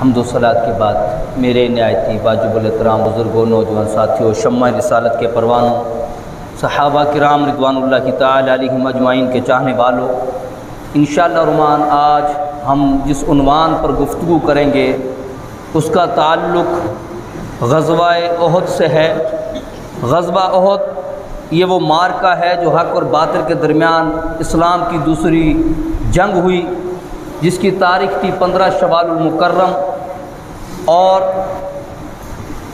حمد و صلات کے بعد میرے نہایت واجب الاحترام بزرگوں، نوجوان ساتھیوں، شمع رسالت کے پروانوں، صحابہ کرام رضوان اللہ تعالی علیہم اجمعین کے چاہنے والوں، انشاءاللہ الرحمن آج ہم جس عنوان پر گفتگو کریں گے اس کا تعلق غزوہ احد سے ہے۔ غزوہ احد یہ وہ معرکہ ہے جو حق اور باطل کے درمیان اسلام کی دوسری جنگ ہوئی، جس کی تاریخ تھی 15 شوال المکرم، اور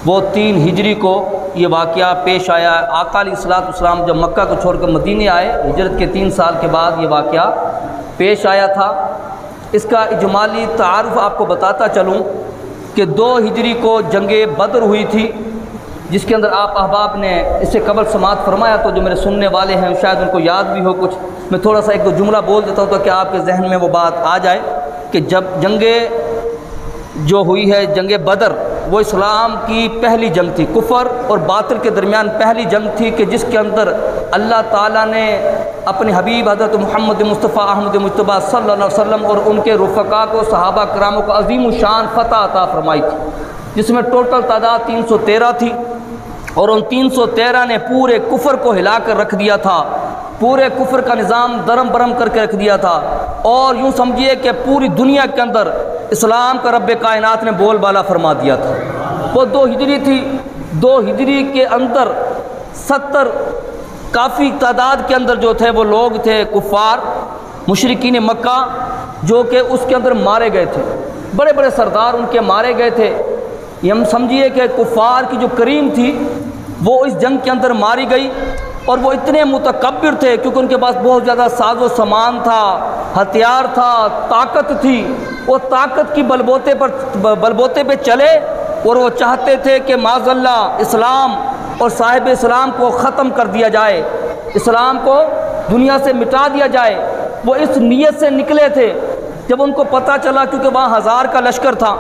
وہ 3 ہجری کو یہ واقعہ پیش آیا۔ آقا علیہ الصلوۃ والسلام جب مکہ کو چھوڑ کر مدینے آئے، ہجرت کے 3 سال کے بعد یہ واقعہ پیش آیا تھا۔ اس کا اجمالی تعارف آپ کو بتاتا چلوں کہ 2 ہجری کو جنگ بدر ہوئی تھی، جس کے اندر آپ احباب نے اس سے قبل سماعت فرمایا، تو جو میرے سننے والے ہیں شاید ان کو یاد بھی ہو کچھ، میں تھوڑا سا 1-2 جملہ بول دیتا ہوں تاکہ آپ کے ذہن میں وہ بات آ جائے کہ جب جنگ جو ہوئی ہے جنگ بدر، وہ اسلام کی پہلی جنگ تھی، کفر اور باطل کے درمیان پہلی جنگ تھی کہ جس کے اندر اللہ تعالیٰ نے اپنے حبیب حضرت محمد مصطفیٰ احمد مجتبیٰ صلی اللہ علیہ وسلم اور ان کے رفقا کو، صحابہ کراموں کو عظیم الشان فتح عطا فرمائی تھی، جس میں ٹوٹل تعداد 313 تھی، اور ان 313 نے پورے کفر کو ہلا کر رکھ دیا تھا، پورے کفر کا نظام درم برم کر کے رکھ دیا تھا، اور یوں سمجھیے کہ پوری دنیا کے اندر اسلام کا رب کائنات نے بول بالا فرما دیا تھا۔ وہ 2 ہجری تھی۔ 2 ہجری کے اندر 70 کافی تعداد کے اندر جو تھے وہ لوگ تھے کفار مشرکین مکہ، جو کہ اس کے اندر مارے گئے تھے، بڑے بڑے سردار ان کے مارے گئے تھے۔ یہ ہم سمجھیے کہ کفار کی جو کریم تھی وہ اس جنگ کے اندر ماری گئی، اور وہ اتنے متکبر تھے کیونکہ ان کے پاس بہت زیادہ ساز و سامان تھا، ہتھیار تھا، طاقت تھی، وہ طاقت کی بلبوتے پہ چلے، اور وہ چاہتے تھے کہ معاذ اللہ اسلام اور صاحب اسلام کو ختم کر دیا جائے، اسلام کو دنیا سے مٹا دیا جائے۔ وہ اس نیت سے نکلے تھے۔ جب ان کو پتہ چلا، کیونکہ وہاں 1000 کا لشکر تھا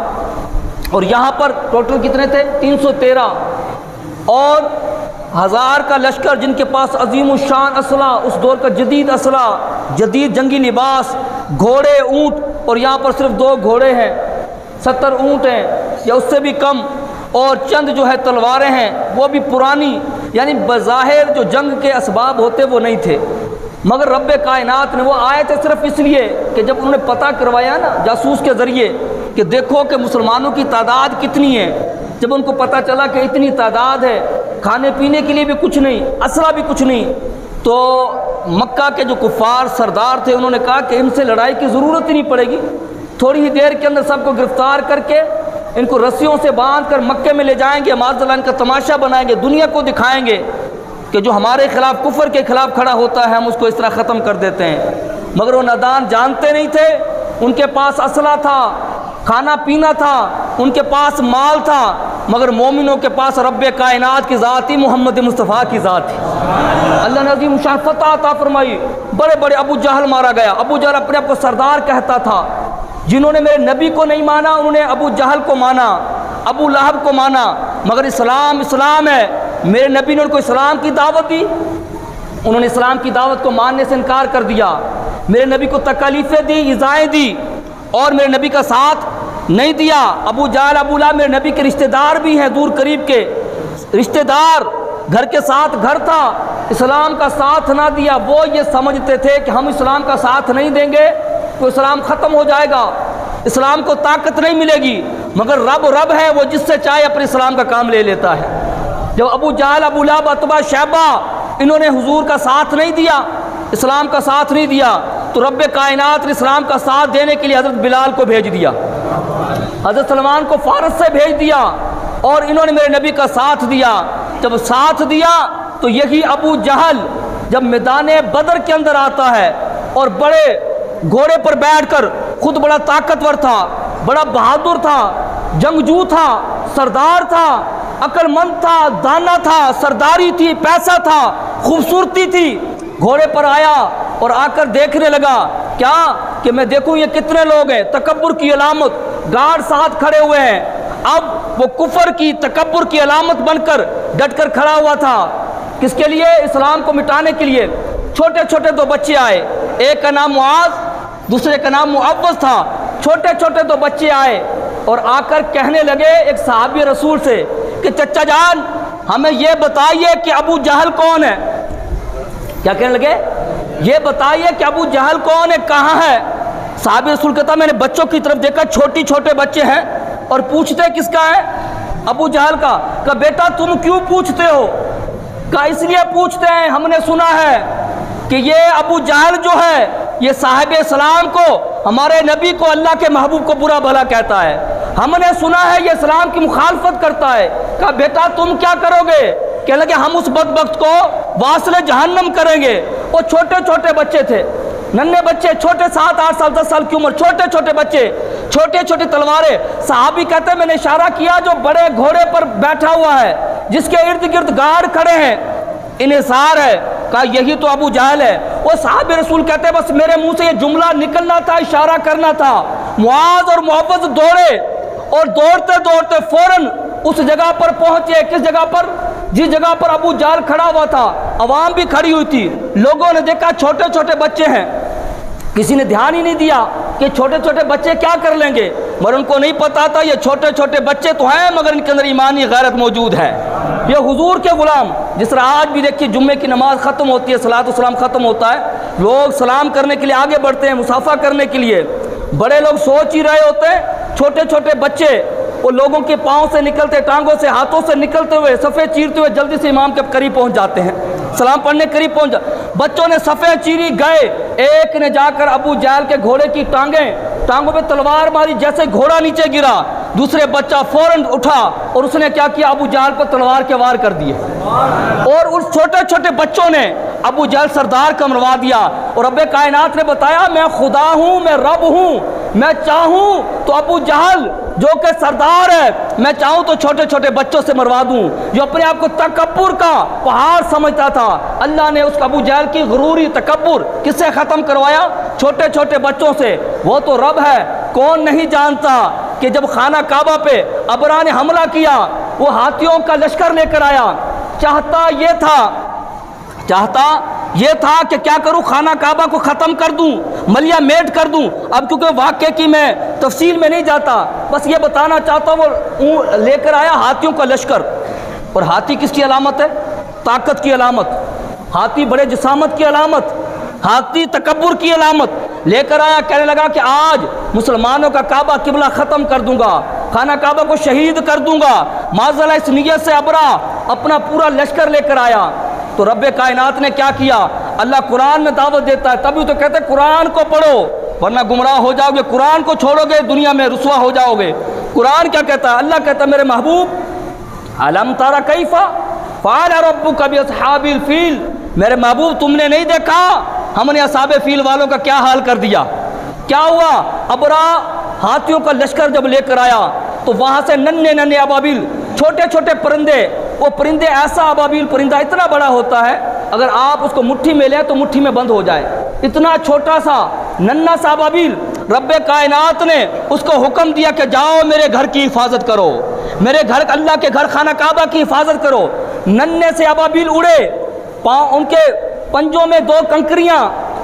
اور یہاں پر ٹوٹل کتنے تھے 313، اور 1000 کا لشکر جن کے پاس عظیم الشان اسلحہ، اس دور کا جدید اسلحہ، جدید جنگی لباس، گھوڑے، اونٹ، اور یہاں پر صرف 2 گھوڑے ہیں، 70 اونٹ ہیں یا اس سے بھی کم، اور چند جو ہے تلواریں ہیں وہ بھی پرانی، یعنی بظاہر جو جنگ کے اسباب ہوتے وہ نہیں تھے، مگر رب کائنات نے وہ آئے تھے صرف اس لیے کہ جب انہوں نے پتہ کروایا نا جاسوس کے ذریعے کہ دیکھو کہ مسلمانوں کی تعداد کتنی ہے، جب ان کو پتہ چلا کہ اتنی تعداد ہے، کھانے پینے کے لیے بھی کچھ نہیں، اسلحہ بھی کچھ نہیں، تو مکہ کے جو کفار سردار تھے انہوں نے کہا کہ ان سے لڑائی کی ضرورت ہی نہیں پڑے گی، تھوڑی ہی دیر کے اندر سب کو گرفتار کر کے ان کو رسیوں سے باندھ کر مکے میں لے جائیں گے، معاذ اللہ ان کا تماشا بنائیں گے، دنیا کو دکھائیں گے کہ جو ہمارے خلاف، کفر کے خلاف کھڑا ہوتا ہے ہم اس کو اس طرح ختم کر دیتے ہیں۔ مگر وہ نادان جانتے نہیں تھے، ان کے پاس اسلحہ تھا، کھانا پینا تھا، ان کے پاس مال تھا، مگر مومنوں کے پاس رب کائنات کی ذات ہی محمد مصطفیٰ کی ذات تھی۔ اللہ نے عظیم الشان فتح عطا فرمائی۔ بڑے بڑے ابو جہل مارا گیا۔ ابو جہل اپنے آپ کو سردار کہتا تھا۔ جنہوں نے میرے نبی کو نہیں مانا انہوں نے ابو جہل کو مانا، ابو لہب کو مانا، مگر اسلام اسلام ہے۔ میرے نبی نے ان کو اسلام کی دعوت دی، انہوں نے اسلام کی دعوت کو ماننے سے انکار کر دیا۔ میرے نبی کو تکالیفیں دی، ایذائیں دی، اور میرے نبی کا ساتھ نہیں دیا۔ ابو جہل، ابو لہب میرے نبی کے رشتہ دار بھی ہیں، دور قریب کے رشتہ دار، گھر کے ساتھ گھر تھا، اسلام کا ساتھ نہ دیا۔ وہ یہ سمجھتے تھے کہ ہم اسلام کا ساتھ نہیں دیں گے تو اسلام ختم ہو جائے گا، اسلام کو طاقت نہیں ملے گی، مگر رب ہے، وہ جس سے چاہے اپنے اسلام کا کام لے لیتا ہے۔ جب ابو جہل، ابو لہب، عتبہ، شیبہ انہوں نے حضور کا ساتھ نہیں دیا، اسلام کا ساتھ نہیں دیا، تو رب کائنات نے اسلام کا ساتھ دینے کے لیے حضرت بلال کو بھیج دیا، حضرت سلمان کو فارس سے بھیج دیا، اور انہوں نے میرے نبی کا ساتھ دیا۔ جب ساتھ دیا تو یہی ابو جہل جب میدان بدر کے اندر آتا ہے اور بڑے گھوڑے پر بیٹھ کر، خود بڑا طاقتور تھا، بڑا بہادر تھا، جنگجو تھا، سردار تھا، عقل مند تھا، دانا تھا، سرداری تھی، پیسہ تھا، خوبصورتی تھی، گھوڑے پر آیا اور آ کر دیکھنے لگا کیا کہ میں دیکھوں یہ کتنے لوگ ہیں، تکبر کی علامت، گارڈ ساتھ کھڑے ہوئے ہیں۔ اب وہ کفر کی، تکبر کی علامت بن کر ڈٹ کر کھڑا ہوا تھا، کس کے لیے؟ اسلام کو مٹانے کے لیے۔ چھوٹے چھوٹے 2 بچے آئے، ایک کا نام معاذ، دوسرے کا نام معوذ تھا۔ چھوٹے چھوٹے 2 بچے آئے اور آ کر کہنے لگے ایک صحابی رسول سے کہ چچا جان ہمیں یہ بتائیے کہ ابو جہل کون ہے۔ کیا کہنے لگے؟ یہ بتائیے کہ ابو جہل کون ہے، کہاں ہے؟ صحابی رسول کہتا میں نے بچوں کی طرف دیکھا، چھوٹے بچے ہیں اور پوچھتے کس کا ہے؟ ابو جہل کا۔ کہا بیٹا تم کیوں پوچھتے ہو؟ کہا اس لیے پوچھتے ہیں ہم نے سنا ہے کہ یہ ابو جہل جو ہے یہ صاحب اسلام کو، ہمارے نبی کو، اللہ کے محبوب کو برا بھلا کہتا ہے، ہم نے سنا ہے یہ اسلام کی مخالفت کرتا ہے۔ کہا بیٹا تم کیا کرو گے؟ کہنے لگے ہم اس بدبخت کو واصل جہنم کریں گے۔ وہ چھوٹے بچے تھے، ننھے بچے، چھوٹے 7 8 سال 10 سال کی عمر، چھوٹے بچے، چھوٹی تلواریں۔ صحابی کہتے ہیں میں نے اشارہ کیا جو بڑے گھوڑے پر بیٹھا ہوا ہے، جس کے ارد گرد گارڈ کھڑے ہیں، انحصار ہے۔ کہا یہی تو ابو جہل ہے۔ وہ صحابی رسول کہتے ہیں بس میرے منہ سے یہ جملہ نکلنا تھا، اشارہ کرنا تھا۔ معاذ اور معوذ دوڑے اور دوڑتے فوراً اس جگہ پر پہنچے۔ کس جگہ پر؟ جس جگہ پر ابو جہل کھڑا ہوا تھا، عوام بھی کھڑی ہوئی تھی، لوگوں نے دیکھا چھوٹے بچے ہیں، کسی نے دھیان ہی نہیں دیا کہ چھوٹے بچے کیا کر لیں گے، مگر ان کو نہیں پتا تھا یہ چھوٹے بچے تو ہیں مگر ان کے اندر ایمانی غیرت موجود ہے۔ یہ حضور کے غلام، جس طرح آج بھی دیکھیے جمعے کی نماز ختم ہوتی ہے، صلاۃ والسلام ختم ہوتا ہے، لوگ سلام کرنے کے لیے آگے بڑھتے ہیں، مصافحہ کرنے کے لیے، بڑے لوگ سوچ ہی رہے ہوتے ہیں، چھوٹے بچے وہ لوگوں کے پاؤں سے نکلتے، ٹانگوں سے، ہاتھوں سے نکلتے ہوئے، صفیں چیرتے ہوئے جلدی سے امام کے قریب پہنچ جاتے ہیں، سلام پڑھنے قریب پہنچ جاتے۔ بچوں نے صفیں چیری، گئے، ایک نے جا کر ابو جہل کے گھوڑے کی ٹانگوں پہ تلوار ماری، جیسے گھوڑا نیچے گرا، دوسرے بچہ فوراً اٹھا اور اس نے کیا کیا؟ ابو جہل پر تلوار کے وار کر دیے، اور اس چھوٹے بچوں نے ابو جہل سردار کا مروا دیا۔ اور رب کائنات نے بتایا میں خدا ہوں، میں رب ہوں، میں چاہوں تو ابو جہل جو کہ سردار ہے، میں چاہوں تو چھوٹے بچوں سے مروا دوں۔ جو اپنے آپ کو تکبر کا پہاڑ سمجھتا تھا، اللہ نے اس ابو جہل کی غروری تکبر کس سے ختم کروایا؟ چھوٹے بچوں سے۔ وہ تو رب ہے، کون نہیں جانتا کہ جب خانہ کعبہ پہ ابرا نے حملہ کیا، وہ ہاتھیوں کا لشکر لے کر آیا، چاہتا یہ تھا کہ کیا کروں، خانہ کعبہ کو ختم کر دوں، ملیا میٹ کر دوں۔ اب کیونکہ واقعے کی میں تفصیل میں نہیں جاتا، بس یہ بتانا چاہتا ہوں، وہ لے کر آیا ہاتھیوں کا لشکر۔ اور ہاتھی کس کی علامت ہے؟ طاقت کی علامت، ہاتھی بڑے جسامت کی علامت، ہاتھی تکبر کی علامت۔ لے کر آیا، کہنے لگا کہ آج مسلمانوں کا کعبہ قبلہ ختم کر دوں گا، خانہ کعبہ کو شہید کر دوں گا۔ معاذاللہ اس نیت سے ابرا اپنا پورا لشکر لے کر آیا۔ تو رب کائنات نے کیا کیا؟ اللہ قرآن میں دعوت دیتا ہے، تبھی تو کہتے ہیں قرآن کو پڑھو ورنہ گمراہ ہو جاؤ گے، قرآن کو چھوڑو گے دنیا میں رسوا ہو جاؤ گے۔ قرآن کیا کہتا ہے؟ اللہ کہتا ہے میرے محبوب الم تر کیف فعل ربک باصحاب الفیل، میرے محبوب تم نے نہیں دیکھا ہم نے اصحاب فیل والوں کا کیا حال کر دیا؟ کیا ہوا؟ ابرا ہاتھیوں کا لشکر جب لے کر آیا تو وہاں سے ننھے ابابیل، چھوٹے پرندے، وہ پرندے ایسا ابابیل پرندہ اتنا بڑا ہوتا ہے اگر آپ اس کو مٹھی میں لیں تو مٹھی میں بند ہو جائے، اتنا چھوٹا سا ننھا سا ابابیل۔ رب کائنات نے اس کو حکم دیا کہ جاؤ میرے گھر کی حفاظت کرو، میرے گھر اللہ کے گھر خانہ کعبہ کی حفاظت کرو۔ ننھے سے ابابیل اڑے، ان کے پنجوں میں 2 کنکریاں،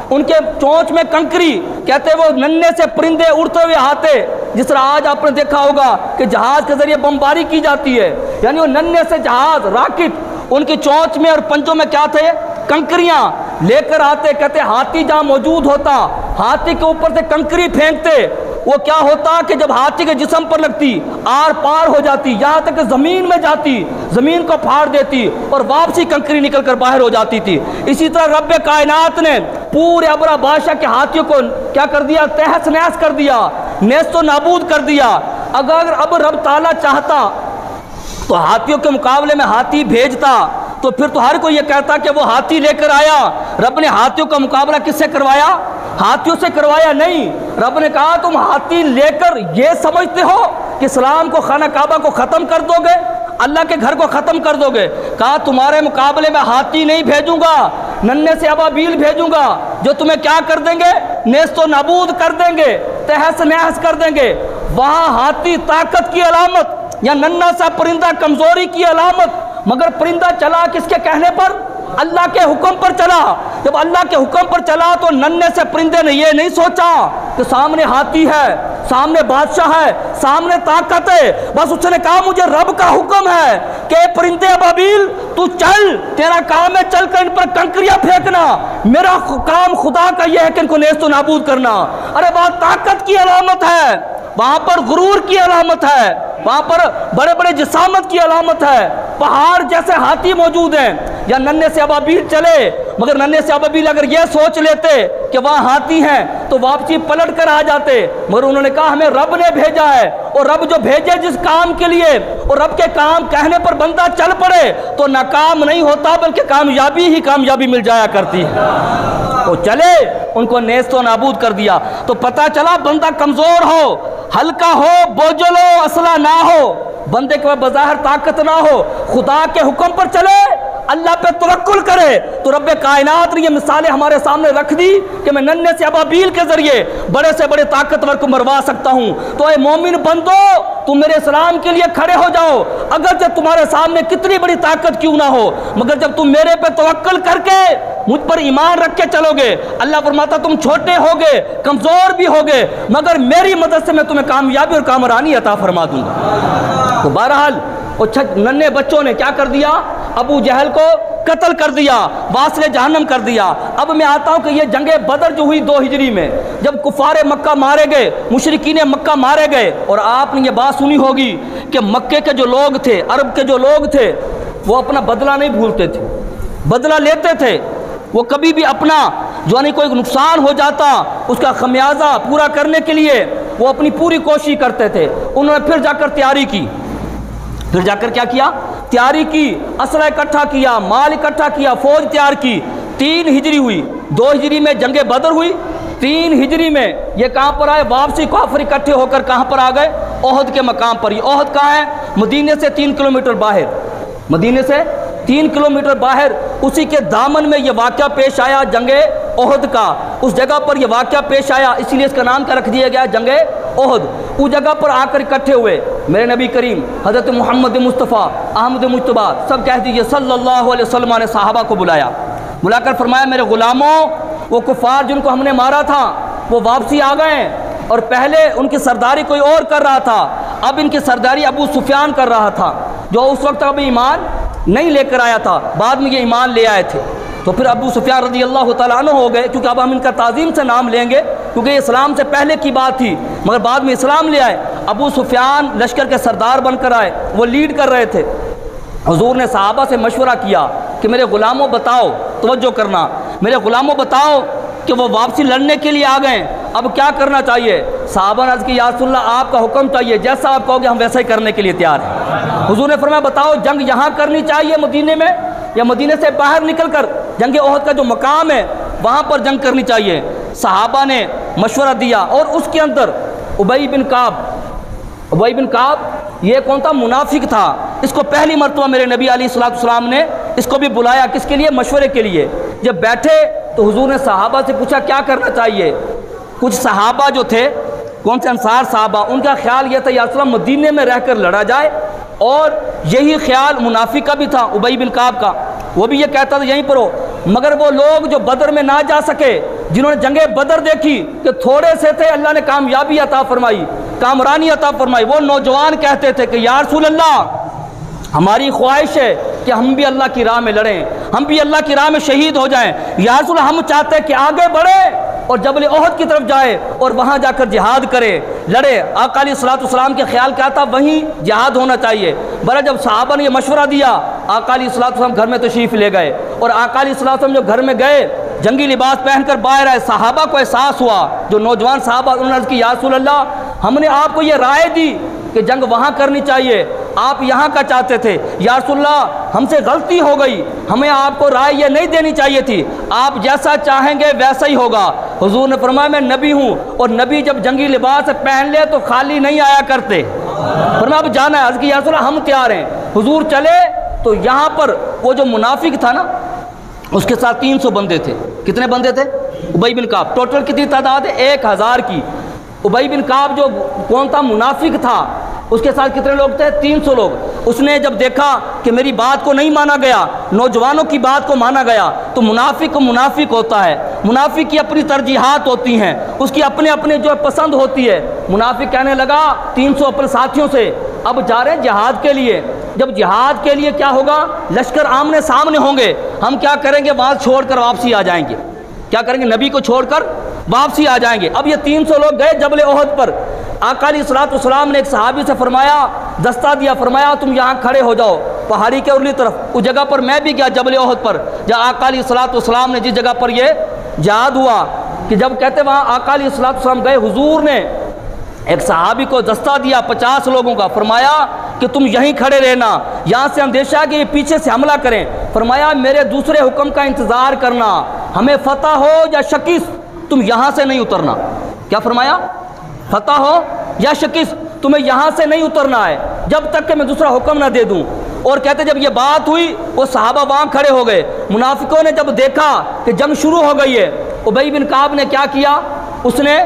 ان کے چونچ میں کنکری، کہتے وہ ننھے سے پرندے اڑتے ہوئے آتے، جس طرح آج آپ نے دیکھا ہوگا کہ جہاز کے ذریعے بمباری کی جاتی ہے، یعنی وہ ننھے سے جہاز، راکٹ، ان کی چونچ میں اور پنجوں میں کیا تھے؟ کنکریاں لے کر آتے۔ کہتے ہاتھی جہاں موجود ہوتا، ہاتھی کے اوپر سے کنکری پھینکتے، وہ کیا ہوتا کہ جب ہاتھی کے جسم پر لگتی آر پار ہو جاتی، یہاں تک کہ زمین میں جاتی، زمین کو پھاڑ دیتی اور واپسی کنکری نکل کر باہر ہو جاتی تھی۔ اسی طرح رب کائنات نے پورے ابرا بادشاہ کے ہاتھیوں کو کیا کر دیا؟ تہس نہس کر دیا، نیست و نابود کر دیا۔ اگر اب رب تعالیٰ چاہتا تو ہاتھیوں کے مقابلے میں ہاتھی بھیجتا، تو پھر تو ہر کوئی یہ کہتا کہ وہ ہاتھی لے کر آیا۔ رب نے ہاتھیوں کا مقابلہ کس سے کروایا؟ ہاتھیوں سے کروایا نہیں۔ رب نے کہا تم ہاتھی لے کر یہ سمجھتے ہو کہ اسلام کو، خانہ کعبہ کو ختم کر دو گے، اللہ کے گھر کو ختم کر دو گے؟ کہا تمہارے مقابلے میں ہاتھی نہیں بھیجوں گا، ننھے سے ابابیل بھیجوں گا جو تمہیں کیا کر دیں گے؟ نیست و نابود کر دیں گے، تہس نہس کر دیں گے۔ وہاں ہاتھی طاقت کی علامت یا ننھا سا پرندہ کمزوری کی علامت، مگر پرندہ چلا کس کے کہنے پر؟ اللہ کے حکم پر چلا۔ جب اللہ کے حکم پر چلا تو ننھے سے پرندے نے یہ نہیں سوچا کہ سامنے ہاتھی ہے، سامنے بادشاہ ہے، سامنے طاقت ہے، بس اس نے کہا مجھے رب کا حکم ہے کہ پرندے ابابیل تو چل، تیرا کام ہے چل کر ان پر کنکریاں پھینکنا، میرا کام خدا کا یہ ہے کہ ان کو نیست و نابود کرنا۔ ارے وہاں طاقت کی علامت ہے، وہاں پر غرور کی علامت ہے، وہاں پر بڑے بڑے جسامت کی علامت ہے، پہاڑ جیسے ہاتھی موجود ہیں۔ یا ننھے سے ابابیل چلے، مگر ننھے سے ابابیل اگر یہ سوچ لیتے کہ وہاں ہاتھی ہیں تو واپسی پلٹ کر آ جاتے، مگر انہوں نے کہا ہمیں رب نے بھیجا ہے، اور رب جو بھیجے جس کام کے لیے، اور رب کے کام کہنے پر بندہ چل پڑے تو ناکام نہیں ہوتا بلکہ کامیابی ہی کامیابی مل جایا کرتی ہے۔ وہ چلے، ان کو نیست و نابود کر دیا۔ تو پتہ چلا بندہ کمزور ہو، ہلکا ہو، بوجھل ہو، اسلحہ نہ ہو، بندے کے بظاہر طاقت نہ ہو، خدا کے حکم پر چلے، اللہ پہ توکل کرے، تو رب کائنات نے یہ مثالیں ہمارے سامنے رکھ دی کہ میں ننھے سے ابابیل کے ذریعے بڑے سے بڑے طاقتور کو مروا سکتا ہوں۔ تو اے مومن بندو، تم میرے اسلام کے لیے کھڑے ہو جاؤ، اگرچہ تمہارے سامنے کتنی بڑی طاقت کیوں نہ ہو، مگر جب تم میرے پہ توکل کر کے مجھ پر ایمان رکھ کے چلو گے، اللہ فرماتا تم چھوٹے ہوگے، کمزور بھی ہوگے، مگر میری مدد سے میں تمہیں کامیابی اور کامرانی عطا فرما دوں گا۔ تو بہرحال ننھے بچوں نے کیا کر دیا؟ ابو جہل کو قتل کر دیا، واصل جہنم کر دیا۔ اب میں آتا ہوں کہ یہ جنگ بدر جو ہوئی 2 ہجری میں، جب کفار مکہ مارے گئے، مشرکین مکہ مارے گئے، اور آپ نے یہ بات سنی ہوگی کہ مکے کے جو لوگ تھے، عرب کے جو لوگ تھے، وہ اپنا بدلہ نہیں بھولتے تھے، بدلہ لیتے تھے۔ وہ کبھی بھی اپنا جو کوئی نقصان ہو جاتا اس کا خمیازہ پورا کرنے کے لیے وہ اپنی پوری کوشش کرتے تھے۔ انہوں نے پھر جا کر تیاری کی، پھر جا کر کیا کیا؟ تیاری کی، اسلحہ اکٹھا کیا، مال اکٹھا کیا، فوج تیار کی۔ 3 ہجری ہوئی، 2 ہجری میں جنگ بدر ہوئی، 3 ہجری میں یہ کہاں پر آئے؟ واپسی کافر اکٹھے ہو کر کہاں پر آ گئے؟ احد کے مقام پر۔ یہ احد کہاں ہے؟ مدینے سے 3 کلومیٹر باہر، مدینے سے 3 کلومیٹر باہر، اسی کے دامن میں یہ واقعہ پیش آیا جنگ احد کا۔ اس جگہ پر یہ واقعہ پیش آیا، اسی لیے اس کا نام کیا رکھ دیا گیا؟ جنگ احد۔ اس جگہ پر آ کر اکٹھے ہوئے میرے نبی کریم حضرت محمد مصطفیٰ احمد مجتبیٰ، سب کہہ دیجئے صلی اللہ علیہ وسلم نے صحابہ کو بلایا، بلا کر فرمایا میرے غلاموں، وہ کفار جن کو ہم نے مارا تھا وہ واپسی آ گئے، اور پہلے ان کی سرداری کوئی اور کر رہا تھا، اب ان کی سرداری ابو سفیان کر رہا تھا، جو اس وقت ابھی ایمان نہیں لے کر آیا تھا، بعد میں یہ ایمان لے آئے تھے۔ تو پھر ابو سفیان رضی اللہ تعالیٰ عنہ ہو گئے، کیونکہ اب ہم ان کا تعظیم سے نام لیں گے، کیونکہ یہ اسلام سے پہلے کی بات تھی، مگر بعد میں اسلام لے آئے۔ ابو سفیان لشکر کے سردار بن کر آئے، وہ لیڈ کر رہے تھے۔ حضور نے صحابہ سے مشورہ کیا کہ میرے غلاموں بتاؤ، توجہ کرنا، میرے غلاموں بتاؤ کہ وہ واپسی لڑنے کے لیے آ گئے، اب کیا کرنا چاہیے؟ صحابہ نے عرض کی یا رسول اللہ آپ کا حکم چاہیے، جیسا آپ کہو گے ہم ویسا ہی کرنے کے لیے تیار ہیں۔ حضور نے فرمایا بتاؤ جنگ یہاں کرنی چاہیے مدینے میں، یا مدینے سے باہر نکل کر جنگ احد کا جو مقام ہے وہاں پر جنگ کرنی چاہیے؟ صحابہ نے مشورہ دیا، اور اس کے اندر ابی بن کعب یہ کون تھا؟ منافق تھا۔ اس کو پہلی مرتبہ میرے نبی علیہ الصلوۃ والسلام نے اس کو بھی بلایا، کس کے لیے؟ مشورے کے لیے۔ جب بیٹھے تو حضور نے صحابہ سے پوچھا کیا کرنا چاہیے؟ کچھ صحابہ جو تھے، کون سے انصار صحابہ، ان کا خیال یہ تھا یا رسول اللہ مدینے میں رہ کر لڑا جائے، اور یہی خیال منافق کا بھی تھا، ابی بن کعب کا، وہ بھی یہ کہتا تھا یہیں پر ہو۔ مگر وہ لوگ جو بدر میں نہ جا سکے، جنہوں نے جنگ بدر دیکھی کہ تھوڑے سے تھے، اللہ نے کامیابی عطا فرمائی، کامرانی عطا فرمائی، وہ نوجوان کہتے تھے کہ یا رسول اللہ ہماری خواہش ہے کہ ہم بھی اللہ کی راہ میں لڑیں، ہم بھی اللہ کی راہ میں شہید ہو جائیں، یا رسول اللہ ہم چاہتے ہیں کہ آگے بڑھے اور جبل احد کی طرف جائے اور وہاں جا کر جہاد کرے، لڑے۔ آقا علیہ الصلوۃ والسلام کے خیال کیا تھا؟ وہیں جہاد ہونا چاہیے۔ برا جب صحابہ نے یہ مشورہ دیا، آقا علیہ الصلوۃ والسلام گھر میں تشریف لے گئے، اور آقا علیہ الصلوۃ والسلام جب گھر میں گئے، جنگی لباس پہن کر باہر آئے، صحابہ کو احساس ہوا، جو نوجوان صحابہ، انہوں نے عرض کی یا رسول اللہ ہم نے آپ کو یہ رائے دی کہ جنگ وہاں کرنی چاہیے، آپ یہاں کا چاہتے تھے، یا رسول اللہ ہم سے غلطی ہو گئی، ہمیں آپ کو رائے یہ نہیں دینی چاہیے تھی، آپ جیسا چاہیں گے ویسا ہی ہوگا۔ حضور نے فرمایا میں نبی ہوں، اور نبی جب جنگی لباس پہن لے تو خالی نہیں آیا کرتے، فرمایا اب جانا ہے۔ عرض کی یا رسول اللہ ہم تیار ہیں۔ حضور چلے تو یہاں پر وہ جو منافق تھا نا، اس کے ساتھ 300 بندے تھے۔ کتنے بندے تھے؟ ابی بن کعب۔ ٹوٹل کتنی تعداد ہے؟ 1000 کی۔ ابی بن کعب جو کون تھا؟ منافق تھا، اس کے ساتھ کتنے لوگ تھے؟ 300 لوگ۔ اس نے جب دیکھا کہ میری بات کو نہیں مانا گیا، نوجوانوں کی بات کو مانا گیا، تو منافق منافق ہوتا ہے، منافق کی اپنی ترجیحات ہوتی ہیں، اس کی اپنے اپنے جو پسند ہوتی ہے۔ منافق کہنے لگا 300 اپنے ساتھیوں سے اب جا رہے ہیں جہاد کے لیے، جب جہاد کے لیے کیا ہوگا، لشکر آمنے سامنے ہوں گے، ہم کیا کریں گے، وہاں چھوڑ کر واپسی آ جائیں گے، کیا کریں گے، نبی کو چھوڑ کر واپسی آ جائیں گے۔ اب یہ 300 لوگ گئے جبل احد پر، آقا علیہ الصلوۃ والسلام نے ایک صحابی سے فرمایا، دستہ دیا، فرمایا تم یہاں کھڑے ہو جاؤ پہاڑی کے ارلی طرف۔ اس جگہ پر میں بھی گیا جبل احد پر، جہاں آقا علیہ الصلوۃ والسلام نے جس جگہ پر یہ جہاد ہوا، کہ جب کہتے وہاں آقا علیہ الصلوۃ والسلام گئے، حضور نے ایک صحابی کو دستہ دیا 50 لوگوں کا، فرمایا کہ تم یہیں کھڑے رہنا، یہاں سے اندیشہ ہے کہ یہ پیچھے سے حملہ کریں، فرمایا میرے دوسرے حکم کا انتظار کرنا، ہمیں فتح ہو یا شکست تم یہاں سے نہیں اترنا۔ کیا فرمایا، فتح ہو یا شکست تمہیں یہاں سے نہیں اترنا ہے جب تک کہ میں دوسرا حکم نہ دے دوں۔ اور کہتے جب یہ بات ہوئی وہ صحابہ وہاں کھڑے ہو گئے، منافقوں نے جب دیکھا کہ جنگ شروع ہو گئی ہے، ابی بن کعب نے کیا کیا، اس نے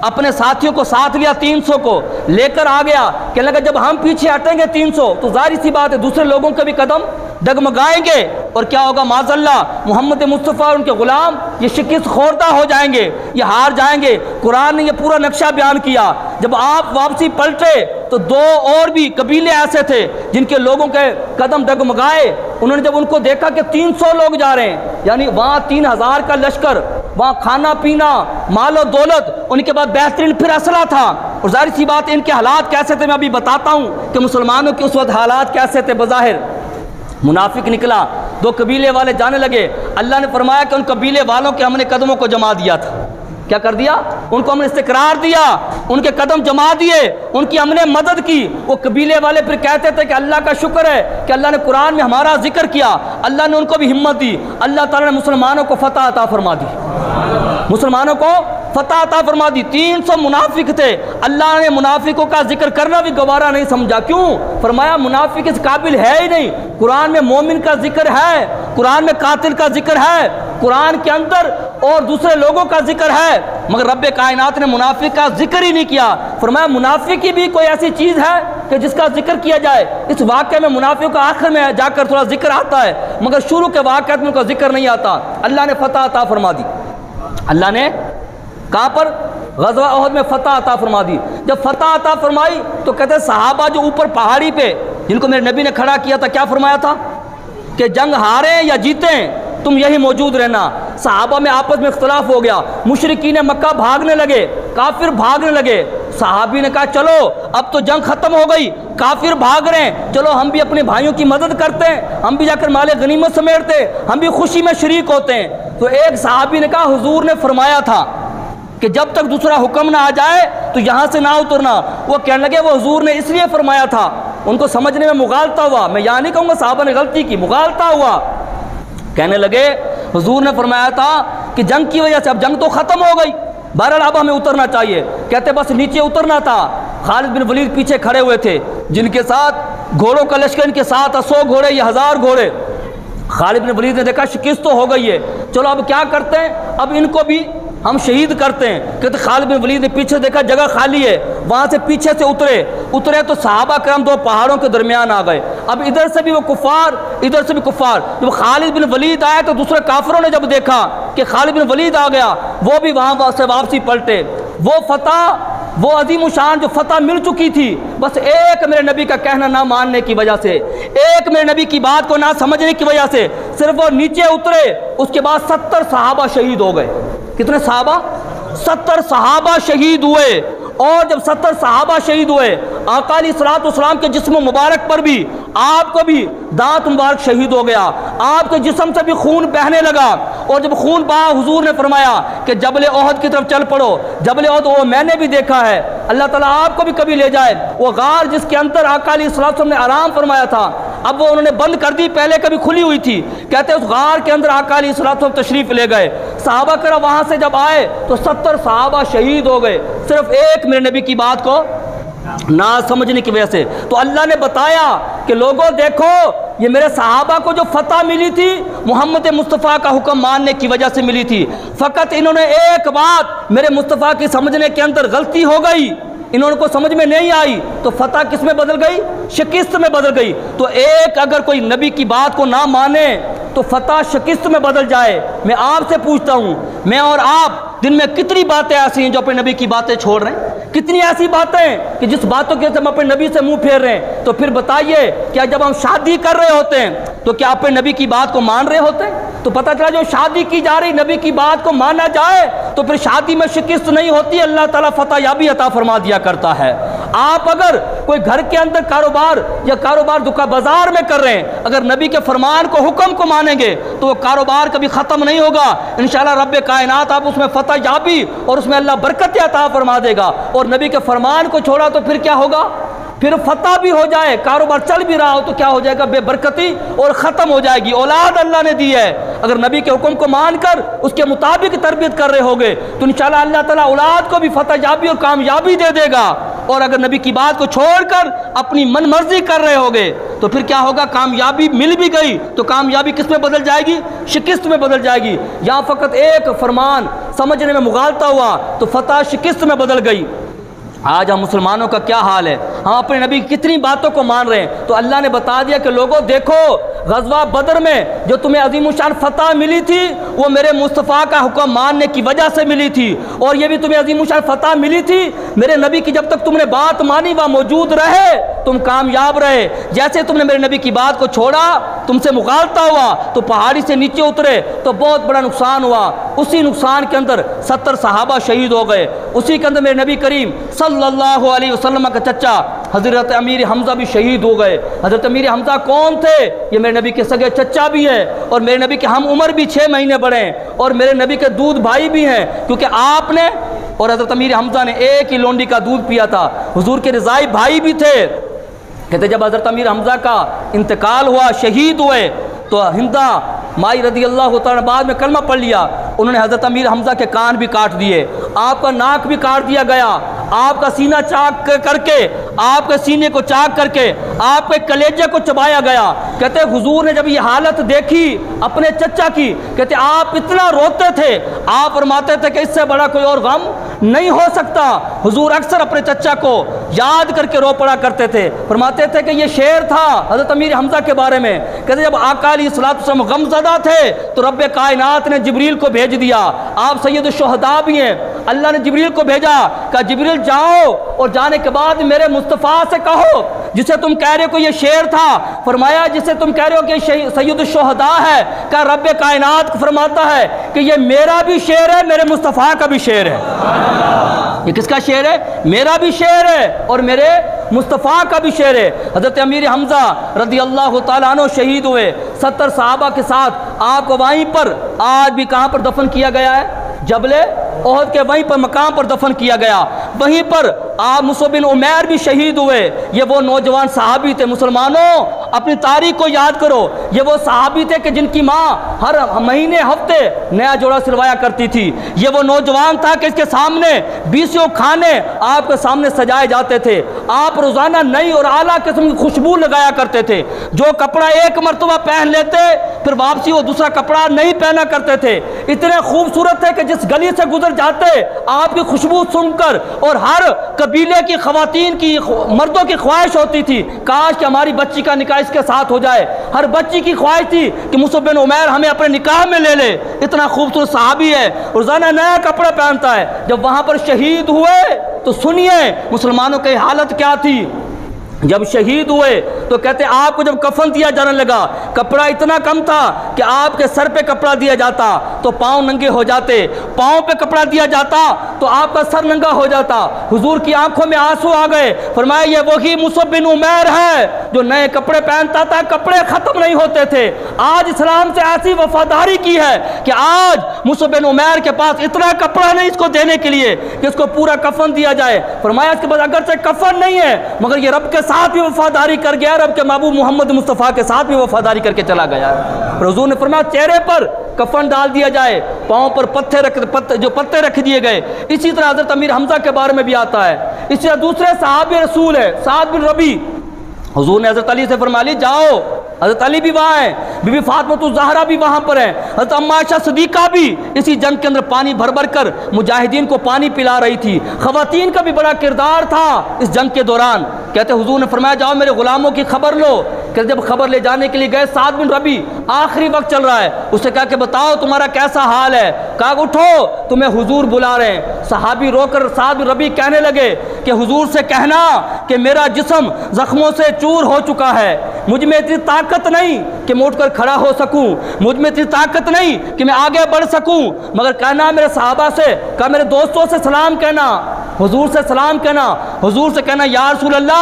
اپنے ساتھیوں کو ساتھ لیا، 300 کو لے کر آ گیا، کہ لگا جب ہم پیچھے ہٹیں گے 300 تو ظاہر سی بات ہے دوسرے لوگوں کے بھی قدم ڈگمگائیں گے، اور کیا ہوگا، معاذ اللہ محمد مصطفیٰ اور ان کے غلام یہ شکست خوردہ ہو جائیں گے، یہ ہار جائیں گے۔ قرآن نے یہ پورا نقشہ بیان کیا۔ جب آپ واپسی پلٹے تو 2 اور بھی قبیلے ایسے تھے جن کے لوگوں کے قدم ڈگمگائے، انہوں نے جب ان کو دیکھا کہ 300 لوگ جا رہے ہیں، یعنی وہاں 3000 کا لشکر، وہاں کھانا پینا، مال و دولت، ان کے بعد بہترین پھر اسلحہ تھا، اور ظاہر سی بات ان کے حالات کیسے تھے میں ابھی بتاتا ہوں کہ مسلمانوں کے اس وقت حالات کیسے تھے۔ بظاہر منافق نکلا، 2 قبیلے والے جانے لگے، اللہ نے فرمایا کہ ان قبیلے والوں کے ہم نے قدموں کو جما دیا تھا۔ کیا کر دیا، ان کو ہم نے استقرار دیا، ان کے قدم جما دیے، ان کی ہم نے مدد کی۔ وہ قبیلے والے پھر کہتے تھے کہ اللہ کا شکر ہے کہ اللہ نے قرآن میں ہمارا ذکر کیا، اللہ نے ان کو بھی ہمت دی، اللہ تعالیٰ نے مسلمانوں کو فتح عطا فرما دی، مسلمانوں کو فتح عطا فرما دی۔ 300 منافق تھے، اللہ نے منافقوں کا ذکر کرنا بھی گوارا نہیں سمجھا، کیوں، فرمایا منافق اس قابل ہے ہی نہیں۔ قرآن میں مومن کا ذکر ہے، قرآن میں قاتل کا ذکر ہے، قرآن کے اندر اور دوسرے لوگوں کا ذکر ہے، مگر رب کائنات نے منافق کا ذکر ہی نہیں کیا۔ فرمایا منافق کی بھی کوئی ایسی چیز ہے کہ جس کا ذکر کیا جائے۔ اس واقعے میں منافق کا آخر میں جا کر تھوڑا ذکر آتا ہے، مگر شروع کے واقعات میں ان کا ذکر نہیں آتا۔ اللہ نے فتح عطا فرما دی، اللہ نے کہاں پر، غزوہ احد میں فتح عطا فرما دی۔ جب فتح عطا فرمائی تو کہتے ہیں صحابہ جو اوپر پہاڑی پہ جن کو میرے نبی نے کھڑا کیا تھا، کیا فرمایا تھا کہ جنگ ہاریں یا جیتیں تم یہی موجود رہنا۔ صحابہ میں آپس میں اختلاف ہو گیا، مشرکین مکہ بھاگنے لگے، کافر بھاگنے لگے۔ صحابی نے کہا چلو اب تو جنگ ختم ہو گئی، کافر بھاگ رہے ہیں، چلو ہم بھی اپنے بھائیوں کی مدد کرتے ہیں، ہم بھی جا کر مال غنیمت سمیٹتے ہیں، ہم بھی خوشی میں شریک ہوتے ہیں۔ تو ایک صحابی نے کہا حضور نے فرمایا تھا کہ جب تک دوسرا حکم نہ آ جائے تو یہاں سے نہ اترنا۔ وہ کہنے لگے وہ حضور نے اس لیے فرمایا تھا، ان کو سمجھنے میں مغالطہ ہوا، میں یہاں نہیں کہوں گا صحابہ نے غلطی کی، مغالطہ ہوا۔ کہنے لگے حضور نے فرمایا تھا کہ جنگ کی وجہ سے اب جنگ تو ختم ہو گئی، بہرحال اب ہمیں اترنا چاہیے۔ کہتے بس نیچے اترنا تھا۔ خالد بن ولید پیچھے کھڑے ہوئے تھے، جن کے ساتھ گھوڑوں کا لشکر، ان کے ساتھ 100 گھوڑے یا 1000 گھوڑے۔ خالد بن ولید نے دیکھا شکست تو ہو گئی ہے، چلو اب کیا کرتے ہیں، اب ان کو بھی ہم شہید کرتے ہیں۔ کہتے خالد بن ولید نے پیچھے دیکھا جگہ خالی ہے، وہاں سے پیچھے سے اترے تو صحابہ کرام 2 پہاڑوں کے درمیان آ گئے۔ اب ادھر سے بھی وہ کفار، ادھر سے بھی کفار۔ جب خالد بن ولید آئے تو دوسرے کافروں نے جب دیکھا کہ خالد بن ولید آ گیا، وہ بھی وہاں سے واپسی پلٹے۔ وہ فتح، وہ عظیم شان جو فتح مل چکی تھی، بس ایک میرے نبی کا کہنا نہ ماننے کی وجہ سے، ایک میرے نبی کی بات کو نہ سمجھنے کی وجہ سے صرف وہ نیچے اترے، اس کے بعد 70 صحابہ شہید ہو گئے۔ کتنے صحابہ؟ 70 صحابہ شہید ہوئے۔ اور جب 70 صحابہ شہید ہوئے، آقا علیہ الصلوۃ والسلام کے جسم مبارک پر بھی، آپ کو بھی دانت مبارک شہید ہو گیا، آپ کے جسم سے بھی خون بہنے لگا۔ اور جب خون بہا، حضور نے فرمایا کہ جبل احد کی طرف چل پڑو۔ جبل احد وہ میں نے بھی دیکھا ہے، اللہ تعالیٰ آپ کو بھی کبھی لے جائے۔ وہ غار جس کے اندر آقا علیہ الصلوۃ والسلام نے آرام فرمایا تھا، اب وہ انہوں نے بند کر دی، پہلے کبھی کھلی ہوئی تھی۔ کہتے ہیں اس غار کے اندر آقا علیہ الصلوۃ والسلام تشریف لے گئے۔ صحابہ کرام وہاں سے جب آئے تو 70 صحابہ شہید ہو گئے، صرف ایک میرے نبی کی بات کو نہ سمجھنے کی وجہ سے۔ تو اللہ نے بتایا کہ لوگوں دیکھو، یہ میرے صحابہ کو جو فتح ملی تھی محمد مصطفیٰ کا حکم ماننے کی وجہ سے ملی تھی، فقط انہوں نے ایک بات میرے مصطفیٰ کی سمجھنے کے اندر غلطی ہو گئی انہوں کو سمجھ میں نہیں آئی تو فتح کس میں بدل گئی؟ شکست میں بدل گئی۔ تو ایک اگر کوئی نبی کی بات کو نہ مانے تو فتح شکست میں بدل جائے۔ میں آپ سے پوچھتا ہوں، میں اور آپ دن میں کتنی باتیں ایسی ہیں جو اپنے نبی کی باتیں چھوڑ رہے ہیں؟ کتنی ایسی باتیں کہ جس باتوں کے ہم اپنے نبی سے منہ پھیر رہے ہیں؟ تو پھر بتائیے، کیا جب ہم شادی کر رہے ہوتے ہیں تو کیا اپنے نبی کی بات کو مان رہے ہوتے ہیں؟ تو پتہ چلا جو شادی کی جا رہی نبی کی بات کو مانا جائے تو پھر شادی میں شکست نہیں ہوتی، اللہ تعالیٰ فتح یابی عطا فرما دیا کرتا ہے۔ آپ اگر کوئی گھر کے اندر کاروبار دکان بازار میں کر رہے ہیں، اگر نبی کے فرمان کو حکم کو مانیں گے تو وہ کاروبار کبھی ختم نہیں ہوگا، انشاءاللہ رب کائنات آپ اس میں فتح یابی اور اس میں اللہ برکت عطا فرما دے گا۔ اور نبی کے فرمان کو چھوڑا تو پھر کیا ہوگا؟ پھر فتح بھی ہو جائے، کاروبار چل بھی رہا ہو تو کیا ہو جائے گا؟ بے برکتی اور ختم ہو جائے گی۔ اولاد اللہ نے دی ہے، اگر نبی کے حکم کو مان کر اس کے مطابق تربیت کر رہے ہوگے تو انشاءاللہ اللہ تعالیٰ اولاد کو بھی فتح یابی اور کامیابی دے دے گا۔ اور اگر نبی کی بات کو چھوڑ کر اپنی من مرضی کر رہے ہوگے تو پھر کیا ہوگا؟ کامیابی مل بھی گئی تو کامیابی کس میں بدل جائے گی؟ شکست میں بدل جائے گی۔ یہاں فقط ایک فرمان سمجھنے میں مغالطہ ہوا تو فتح شکست میں بدل گئی۔ آج ہم مسلمانوں کا کیا حال ہے؟ ہم اپنے نبی کی کتنی باتوں کو مان رہے ہیں۔ تو اللہ نے بتا دیا کہ لوگوں دیکھو، غزوہ بدر میں جو تمہیں عظیم الشان فتح ملی تھی وہ میرے مصطفیٰ کا حکم ماننے کی وجہ سے ملی تھی، اور یہ بھی تمہیں عظیم الشان فتح ملی تھی میرے نبی کی، جب تک تم نے بات مانی وہ موجود رہے تم کامیاب رہے۔ جیسے تم نے میرے نبی کی بات کو چھوڑا، تم سے مغالطہ ہوا تو پہاڑی سے نیچے اترے تو بہت بڑا نقصان ہوا۔ اسی نقصان کے اندر 70 صحابہ شہید ہو گئے۔ اسی کے اندر میرے نبی کریم صلی اللہ علیہ وسلم کا چچا حضرت امیر حمزہ بھی شہید ہو گئے۔ حضرت امیر حمزہ کون تھے؟ یہ میرے نبی کے سگے چچا بھی ہے اور میرے نبی کے ہم عمر بھی 6 مہینے بڑے ہیں اور میرے نبی کے دودھ بھائی بھی ہیں، کیونکہ آپ نے اور حضرت امیر حمزہ نے ایک ہی لونڈی کا دودھ پیا تھا۔ حضور کے رضائی بھائی بھی تھے۔ کہتے جب حضرت امیر حمزہ کا انتقال ہوا، شہید ہوئے، تو ہندہ مائی رضی اللہ تعالیٰ بعد میں کلمہ پڑھ لیا، انہوں نے حضرت امیر حمزہ کے کان بھی کاٹ دیے، آپ کا ناک بھی کاٹ دیا گیا، آپ کا سینہ چاک کر کے، آپ کے سینے کو چاک کر کے آپ کے کلیجے کو چبایا گیا۔ کہتے حضور نے جب یہ حالت دیکھی اپنے چچا کی، کہتے آپ اتنا روتے تھے، آپ فرماتے تھے کہ اس سے بڑا کوئی اور غم نہیں ہو سکتا۔ حضور اکثر اپنے چچا کو یاد کر کے رو پڑا کرتے تھے، فرماتے تھے کہ یہ شعر تھا حضرت امیر حمزہ کے بارے میں، کہتے جب آقا علیہ الصلوۃ والسلام غم زدہ تھے تو رب کائنات نے جبریل کو بھیج دیا، آپ سید الشہداء بھی ہیں، اللہ نے جبریل کو بھیجا، کہا جبریل جاؤ اور جانے کے بعد میرے مصطفیٰ سے کہو جسے تم کہہ رہے ہو کہ یہ شعر تھا، فرمایا جسے تم کہہ رہے ہو کہ سید الشہداء ہے، کہا رب کائنات فرماتا ہے کہ یہ میرا بھی شعر ہے، میرے مصطفیٰ کا بھی شعر ہے۔ یہ کس کا شعر ہے؟ میرا بھی شعر ہے اور میرے مصطفیٰ کا بھی شعر ہے۔ حضرت امیر حمزہ رضی اللہ تعالیٰ عنہ شہید ہوئے 70 صحابہ کے ساتھ، آپ کو وہیں پر آج بھی کہاں پر دفن کیا گیا ہے؟ جبل احد کے وہیں پر مقام پر دفن کیا گیا۔ وہیں پر آپ مصعب بن عمیر بھی شہید ہوئے۔ یہ وہ نوجوان صحابی تھے، مسلمانوں اپنی تاریخ کو یاد کرو، یہ وہ صحابی تھے کہ جن کی ماں ہر مہینے ہفتے نیا جوڑا سلوایا کرتی تھی۔ یہ وہ نوجوان تھا کہ اس کے سامنے 20 کھانے آپ کے سامنے سجائے جاتے تھے، آپ روزانہ نئی اور اعلیٰ قسم کی خوشبو لگایا کرتے تھے، جو کپڑا ایک مرتبہ پہن لیتے پھر واپسی وہ دوسرا کپڑا نہیں پہنا کرتے تھے۔ اتنے خوبصورت تھے کہ جس گلی سے گزر جاتے آپ کی خوشبو سن کر، اور ہر قبیلے کی خواتین کی مردوں کی خواہش ہوتی تھی کاش کہ ہماری بچی کا نکاح اس کے ساتھ ہو جائے، ہر بچی کی خواہش تھی کہ مصعب بن عمیر ہمیں اپنے نکاح میں لے لے، اتنا خوبصورت صحابی ہے، روزانہ نیا کپڑا پہنتا ہے۔ جب وہاں پر شہید ہوئے تو سنیے مسلمانوں کی حالت کیا تھی۔ جب شہید ہوئے تو کہتے آپ کو جب کفن دیا جانے لگا، کپڑا اتنا کم تھا کہ آپ کے سر پہ کپڑا دیا جاتا تو پاؤں ننگے ہو جاتے، پاؤں پہ کپڑا دیا جاتا تو آپ کا سر ننگا ہو جاتا۔ حضور کی آنکھوں میں آنسو آ گئے، فرمایا یہ وہی مصعب بن عمیر ہے جو نئے کپڑے پہنتا تھا، کپڑے ختم نہیں ہوتے تھے۔ آج اسلام سے ایسی وفاداری کی ہے کہ آج مصعب بن عمیر کے پاس اتنا کپڑا نہیں اس کو دینے کے لیے کہ اس کو پورا کفن دیا جائے۔ فرمایا اس کے بعد اگرچہ کفن نہیں ہے مگر یہ رب کے ساتھ بھی وفاداری کر گیا، رب کے محبوب محمد مصطفیٰ کے ساتھ بھی وفاداری کر کے چلا گیا۔ حضور نے فرمایا چہرے پر کفن ڈال دیا جائے، پاؤں پر پتے رکھ دیے گئے۔ اسی طرح حضرت امیر حمزہ کے بارے میں بھی آتا ہے۔ اسی طرح دوسرے صحابی رسول ہے سعد بن ربیع، حضور نے حضرت علی سے فرمایا علی جاؤ، حضرت علی بھی وہاں ہیں، بی بی فاطمہ الزہرا بھی وہاں پر ہے، حضرت اما عائشہ صدیقہ بھی اسی جنگ کے اندر پانی بھر بھر کر مجاہدین کو پانی پلا رہی تھی۔ خواتین کا بھی بڑا کردار تھا اس جنگ کے دوران۔ کہتے حضور نے فرمایا جاؤ میرے غلاموں کی خبر لو، کہ جب خبر لے جانے کے لیے گئے سعد بن ربی آخری وقت چل رہا ہے، اسے کہا کہ بتاؤ تمہارا کیسا حال ہے؟ کہا اٹھو تمہیں حضور بلا رہے ہیں۔ صحابی رو کر سعد بن ربی کہنے لگے کہ حضور سے کہنا کہ میرا جسم زخموں سے چور ہو چکا ہے، مجھ میں اتنی طاقت نہیں کہ میں اٹھ کر کھڑا ہو سکوں، مجھ میں اتنی طاقت نہیں کہ میں آگے بڑھ سکوں، مگر کہنا میرے صحابہ سے، کہا میرے دوستوں سے سلام کہنا، حضور سے سلام کہنا، حضور سے کہنا یا رسول اللہ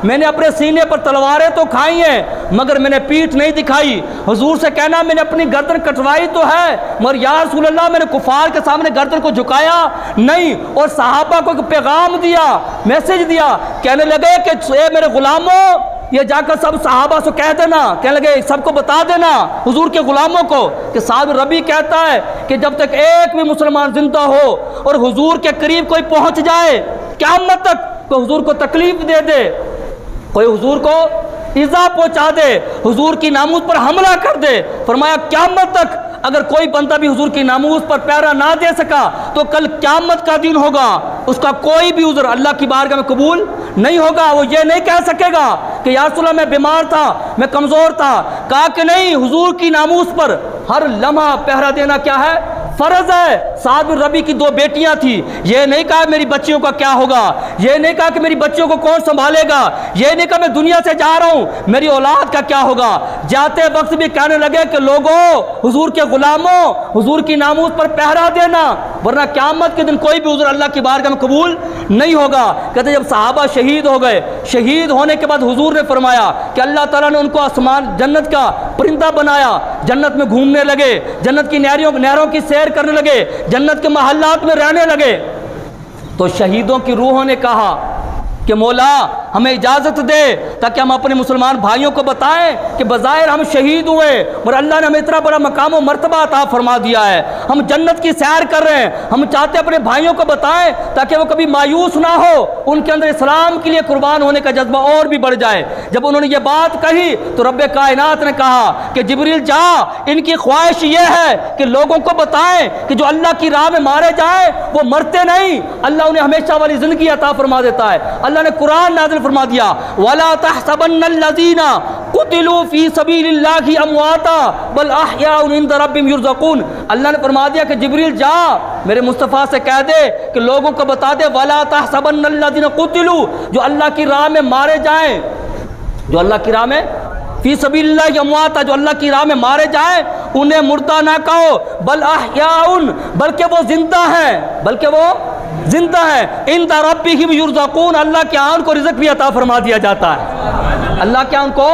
میں نے اپنے سینے پر تلواریں تو کھائی ہیں مگر میں نے پیٹھ نہیں دکھائی، حضور سے کہنا میں نے اپنی گردن کٹوائی تو ہے مگر یا رسول اللہ میں نے کفار کے سامنے گردن کو جھکایا نہیں۔ اور صحابہ کو ایک پیغام دیا، میسج دیا، کہنے لگے کہ اے میرے غلاموں یہ جا کر سب صحابہ سے کہہ دینا، کہنے لگے سب کو بتا دینا حضور کے غلاموں کو کہ سعد بن ربی کہتا ہے کہ جب تک ایک بھی مسلمان زندہ ہو اور حضور کے قریب کوئی پہنچ جائے، قیامت تک کوئی حضور کو تکلیف دے دے، کوئی حضور کو ایذا پہنچا دے، حضور کی ناموس پر حملہ کر دے، فرمایا قیامت تک اگر کوئی بندہ بھی حضور کی ناموس پر پیرا نہ دے سکا تو کل قیامت کا دن ہوگا، اس کا کوئی بھی عذر اللہ کی بارگاہ میں قبول نہیں ہوگا۔ وہ یہ نہیں کہہ سکے گا کہ یا رسول اللہ میں بیمار تھا، میں کمزور تھا، کہا کہ نہیں حضور کی ناموس پر ہر لمحہ پہرا دینا کیا ہے؟ فرض ہے۔ سعد بن ربی کی 2 بیٹیاں تھیں، یہ نہیں کہا میری بچیوں کا کیا ہوگا، یہ نہیں کہا کہ میری بچیوں کو کون سنبھالے گا، یہ نہیں کہا میں دنیا سے جا رہا ہوں میری اولاد کا کیا ہوگا، جاتے وقت بھی کہنے لگے کہ لوگوں حضور کے غلاموں حضور کی ناموس پر پہرا دینا ورنہ قیامت کے دن کوئی بھی عذر اللہ کی بارگاہ میں قبول نہیں ہوگا۔ کہتے جب صحابہ شہید ہو گئے، شہید ہونے کے بعد حضور نے فرمایا کہ اللہ تعالیٰ نے ان کو آسمان جنت کا پرندہ بنایا، جنت میں گھومنے لگے، جنت کی نہروں کی سیر کرنے لگے، جنت کے محلات میں رہنے لگے۔ تو شہیدوں کی روحوں نے کہا کہ مولا ہمیں اجازت دے تاکہ ہم اپنے مسلمان بھائیوں کو بتائیں کہ بظاہر ہم شہید ہوئے اور اللہ نے ہمیں اتنا بڑا مقام و مرتبہ عطا فرما دیا ہے، ہم جنت کی سیر کر رہے ہیں، ہم چاہتے ہیں اپنے بھائیوں کو بتائیں تاکہ وہ کبھی مایوس نہ ہو، ان کے اندر اسلام کے لیے قربان ہونے کا جذبہ اور بھی بڑھ جائے۔ جب انہوں نے یہ بات کہی تو رب کائنات نے کہا کہ جبریل جا، ان کی خواہش یہ ہے کہ لوگوں کو بتائیں کہ جو اللہ کی راہ میں مارے جائیں وہ مرتے نہیں، اللہ انہیں ہمیشہ والی زندگی عطا فرما دیتا ہے۔ اللہ نے قرآن نازل فرما دیا وَلَا تَحْسَبَنَّ الَّذِينَ قُتِلُوا فِي سَبِيلِ اللَّهِ أَمْوَاتًا بَلْ أَحْيَاءٌ عِندَ رَبِّهِمْ يُرْزَقُونَ۔ اللہ نے فرما دیا کہ جبریل جا میرے مصطفیٰ سے کہہ دے کہ لوگوں کو بتا دے وَلَا تَحْسَبَنَّ الَّذِينَ قُتِلُوا، جو اللہ کی راہ میں مارے جائیں، جو اللہ کی راہ میں فی سبیل اللہ امواتا، جو اللہ کی راہ میں مارے جائیں انہیں مردہ نہ کہو، بل احیاء، بلکہ وہ زندہ ہیں، بلکہ وہ زندہ ہیں، عند ربہم یرزقون، اللہ کے ہاں ان کو رزق بھی عطا فرما دیا جاتا ہے، اللہ کے ہاں ان کو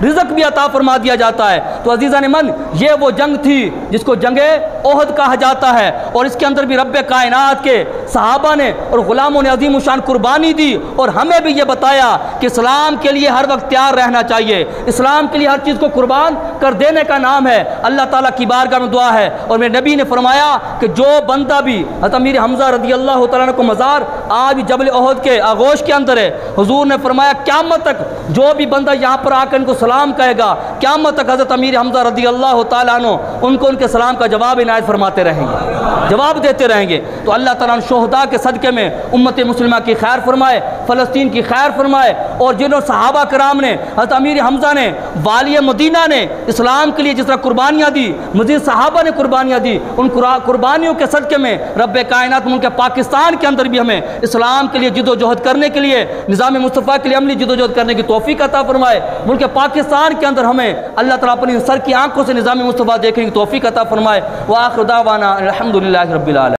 رزق بھی عطا فرما دیا جاتا ہے۔ تو عزیزان من یہ وہ جنگ تھی جس کو جنگ احد کہا جاتا ہے، اور اس کے اندر بھی رب کائنات کے صحابہ نے اور غلاموں نے عظیم الشان قربانی دی، اور ہمیں بھی یہ بتایا کہ اسلام کے لیے ہر وقت تیار رہنا چاہیے، اسلام کے لیے ہر چیز کو قربان کر دینے کا نام ہے۔ اللہ تعالیٰ کی بارگاہ میں دعا ہے، اور میرے نبی نے فرمایا کہ جو بندہ بھی حضرت امیر حمزہ رضی اللہ تعالیٰ عنہ کو مزار آج جبل احد کے آغوش کے اندر ہے، حضور نے فرمایا قیامت تک جو بھی بندہ یہاں پر آ کر ان کو سلام کہے گا، قیامت تک حضرت امیر حمزہ رضی اللہ تعالیٰ عنہ ان کو ان کے سلام کا جواب عنایت فرماتے رہیں گے، جواب دیتے رہیں گے۔ تو اللہ تعالیٰ شہداء کے صدقے میں امت مسلمہ کی خیر فرمائے، فلسطین کی خیر فرمائے، اور جنہوں صحابہ کرام نے حضرت امیر حمزہ نے والی مدینہ نے اسلام کے لیے جس طرح قربانیاں دی، مزید صحابہ نے قربانیاں دی، ان قربانیوں کے صدقے میں رب کائنات ملک پاکستان کے اندر بھی ہمیں اسلام کے لیے جد و جہد کرنے کے لیے، نظام مصطفیٰ کے لیے عملی جد و جہد کرنے کی توفیق عطا فرمائے۔ ملک پاکستان کے اندر ہمیں اللہ تعالیٰ اپنی سر کی آنکھوں سے نظام مصطفیٰ دیکھنے کی توفیق عطا فرمائے۔ وآخر دعوانا الحمدللہ رب العالمین۔